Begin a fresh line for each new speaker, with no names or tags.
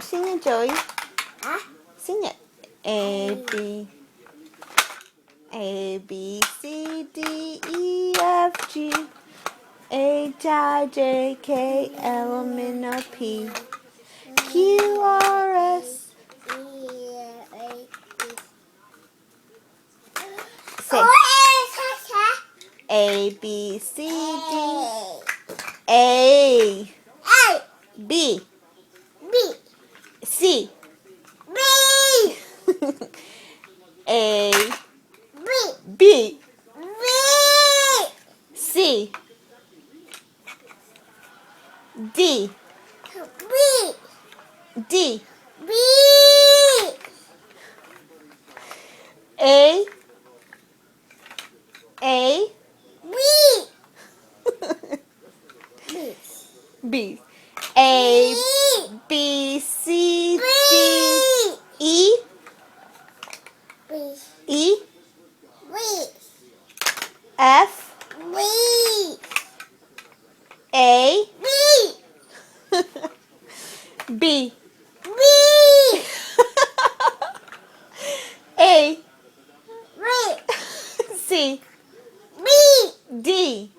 Sing it, Joey.
Huh?
Sing it. A B C D E F G H I J K L M N O P Q R S. Say A B C D A B C A B C D D A B A B C D E E F A B A C D